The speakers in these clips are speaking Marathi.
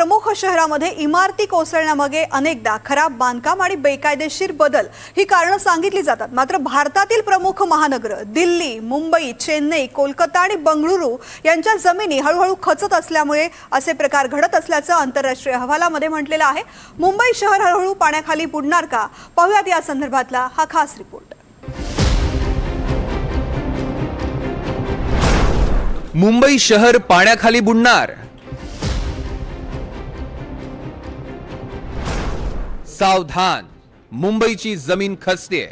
प्रमुख शहरामध्ये इमारती कोसळण्यामागे अनेकदा खराब बांधकाम आणि बेकायदेशीर बदल ही कारणं सांगितली जातात। मात्र भारतातील प्रमुख महानगर दिल्ली, मुंबई, चेन्नई, कोलकाता आणि बंगळुरू यांच्या जमिनी हळूहळू खचत असल्यामुळे असे प्रकार घडत असल्याचं आंतरराष्ट्रीय अहवालामध्ये म्हटलेलं आहे। मुंबई शहर हळूहळू पाण्याखाली बुडणार का? पाहूयात या संदर्भातला हा खास रिपोर्ट। मुंबई शहर पाण्याखाली बुडणार, सावधान, मुंबईची जमीन खचतेय।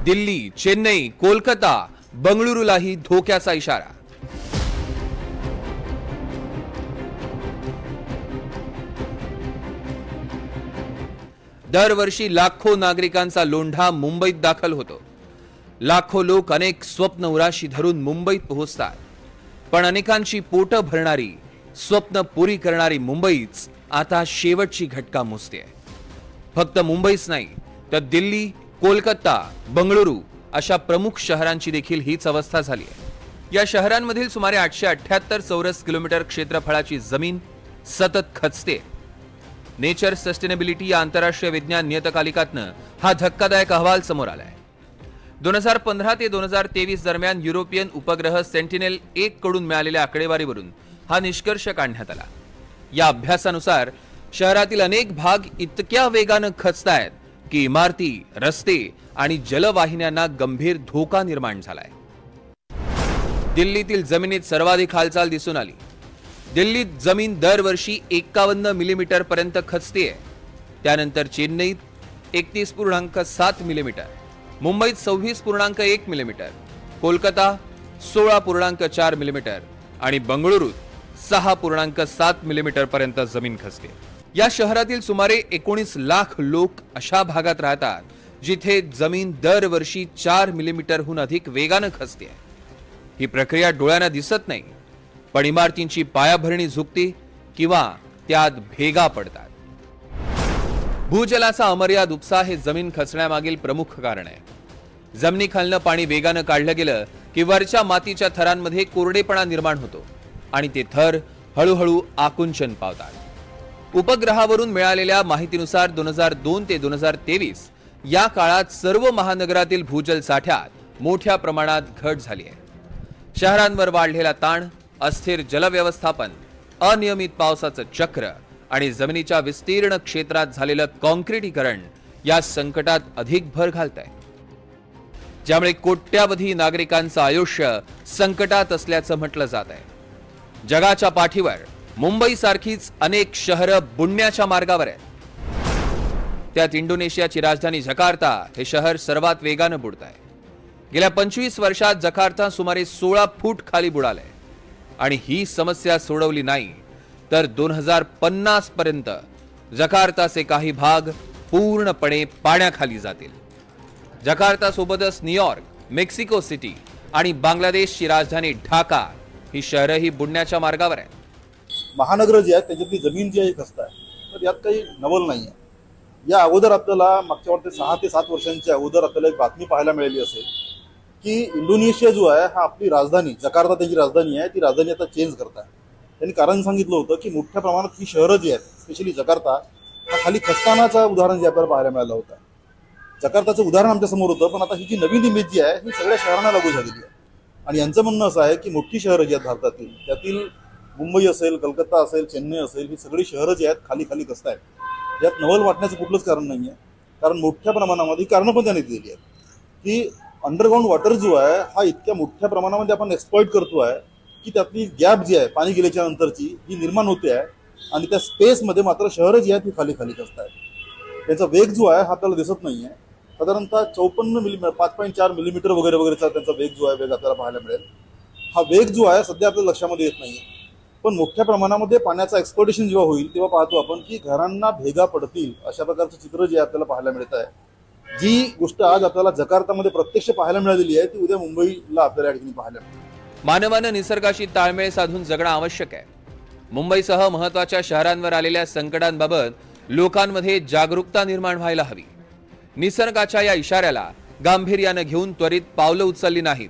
दिल्ली, चेन्नई, कोलकाता, बंगळुरूलाही धोक्याचा इशारा। दरवर्षी लाखो नागरिकांचा लोंढा मुंबईत दाखल होतो। लाखो लोक अनेक स्वप्न उराशी धरून मुंबईत पोहोचतात, पण अनेकांची पोटं भरणारी, स्वप्न पुरी करणारी मुंबईच आता शेवटची घटका मोजते। फक्त मुंबईच नाही तर दिल्ली, कोलकाता, बंगळुरू अशा प्रमुख शहरांची देखील हीच अवस्था झाली आहे। या शहरांमधील सुमारे 878 चौरस किलोमीटर क्षेत्रफळाची जमीन सतत खचते। नेचर सस्टेनेबिलिटी या आंतरराष्ट्रीय विज्ञान नियतकालिकातनं हा धक्कादायक अहवाल समोर आलाय। 2015 ते 2023 दरम्यान युरोपियन उपग्रह सेंटिनेल-1 कडून मिळालेल्या आकडेवारीवरून हा निष्कर्ष काढण्यात आला। या अभ्यासानुसार शहरातील अनेक भाग इतक्या वेगानं खचतायत की इमारती, रस्ते आणि जलवाहिन्यांना गंभीर धोका निर्माण झालाय। दिल्लीतील जमिनीत सर्वाधिक हालचाल दिसून आली। दिल्लीत जमीन दरवर्षी 51 मिलीमीटर पर्यंत खचतेय। त्यानंतर चेन्नईत 31.7 मिलीमीटर, मुंबईत 26.1 मिलीमीटर, कोलकाता 16.4 मिलीमीटर आणि बंगळुरूत 6.7 मिलीमीटर पर्यंत जमीन खचते। या शहरातील सुमारे 19 लाख लोक अशा भागात राहतात जिथे जमीन दरवर्षी 4 मिलीमीटरहून अधिक वेगानं खचते। ही प्रक्रिया डोळ्यांना दिसत नाही, पण इमारतींची पायाभरणी झुकते किंवा त्यात भेगा पडतात। भूजलाचा अमर्याद उपसा हे जमीन खचण्यामागील प्रमुख कारण आहे। जमिनीखालनं पाणी वेगानं काढलं गेलं की वरच्या मातीच्या थरांमध्ये कोरडेपणा निर्माण होतो आणि ते थर हळूहळू आकुंचन पावतात। उपग्रहावरून मिळालेल्या माहितीनुसार 2002 ते 2023 या काळात सर्व महानगरातील भूजल साठ्यात मोठ्या प्रमाणात घट झाली आहे। शहरांवर वाढलेला ताण, अस्थिर जलव्यवस्थापन, अनियमित पावसाचं चक्र आणि जमिनीच्या विस्तीर्ण क्षेत्रात झालेलं काँक्रिटीकरण या संकटात अधिक भर घालत आहे, ज्यामुळे कोट्यावधी नागरिकांचं आयुष्य संकटात असल्याचं म्हटलं जात आहे। जगाच्या पाठीवर मुंबईसारखीच अनेक शहरं बुडण्याच्या मार्गावर आहेत। त्यात इंडोनेशियाची राजधानी जकार्ता हे शहर सर्वात वेगानं बुडत आहे। गेल्या 25 वर्षात जकार्ता सुमारे 16 फूट खाली बुडालंय आणि ही समस्या सोडवली नाही तर 2050 पर्यंत जकार्ताचे काही भाग पूर्णपणे पाण्याखाली जातील। जकार्ता सोबतच न्यूयॉर्क, मेक्सिको सिटी आणि बांगलादेशची राजधानी ढाका ही शहरही बुडण्याच्या मार्गावर आहेत। महानगर जी आहेत त्याच्यातली जमीन जी आहे खचत आहे, तर यात काही नवल नाही आहे। या अगोदर आपल्याला मागच्या वाटते 6 ते 7 वर्षांच्या अगोदर आपल्याला एक बातमी पाहायला मिळाली असेल की इंडोनेशिया जो आहे हा आपली राजधानी, जकार्ता त्यांची राजधानी आहे, ती राजधानी आता चेंज करत आहे। त्यांनी कारण सांगितलं होतं की मोठ्या प्रमाणात ही शहरं जी आहेत, स्पेशली जकार्ता हा खाली खचतानाचं उदाहरण जे आपल्याला पाहायला मिळालं होतं। जकार्ताचं उदाहरण आमच्या समोर होतं, पण आता ही जी नवीन इमेज जी आहे ही सगळ्या शहरांना लागू झालेली आहे। आणि यांचं म्हणणं असं आहे की मोठी शहरं जी आहेत भारतातील, त्यातील मुंबई असेल, कलकत्ता असेल, चेन्नई असेल, ही सगळी शहरं जी आहेत खाली खाली खचत आहेत। यात नवल वाटण्याचं कुठलंच कारण नाही आहे, कारण मोठ्या प्रमाणामध्ये कारणं पण त्यांनी दिलेली आहेत की अंडरग्राऊंड वॉटर जो आहे हा इतक्या मोठ्या प्रमाणामध्ये आपण एक्सप्लॉइट करतो आहे की त्यातली गॅप जी आहे पाणी गेल्याच्या नंतरची ही निर्माण होते आहे आणि त्या स्पेसमध्ये मात्र शहरं जी आहेत ती खाली खाली खचत आहेत। त्याचा वेग जो आहे हा आपल्याला दिसत नाही आहे। साधारणतः 54 मिलीमीटर 5.4 मिलीमीटर वगैरे वगैरेचा त्यांचा वेग जो आहे वेग आपल्याला पाहायला मिळेल। हा वेग जो आहे सध्या आपल्या लक्षामध्ये येत नाही आहे, पण मोठ्या प्रमाणामध्ये पाण्याचा एक्सप्लोटेशन जेव्हा होईल तेव्हा पाहतो आपण की घरांना भेगा पडतील अशा प्रकारचं चित्र जे आपल्याला पाहायला मिळत आहे। जी गोष्ट आज आपल्याला जकार्तामध्ये प्रत्यक्ष पाहायला मिळालेली आहे ती उद्या मुंबईला आपल्याला या ठिकाणी पाहायला मिळेल। मानवानं निसर्गाशी ताळमेळ साधून जगणं आवश्यक आहे। मुंबईसह महत्त्वाच्या शहरांवर आलेल्या संकटांबाबत लोकांमध्ये जागरूकता निर्माण व्हायला हवी। निसर्गाच्या या इशाऱ्याला गांभीर्यानं घेऊन त्वरित पावलं उचलली नाहीत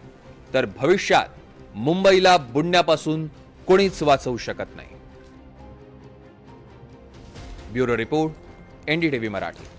तर भविष्यात मुंबईला बुडण्यापासून कोणीच वाचवू शकत नाही. Bureau report, NDTV Marathi.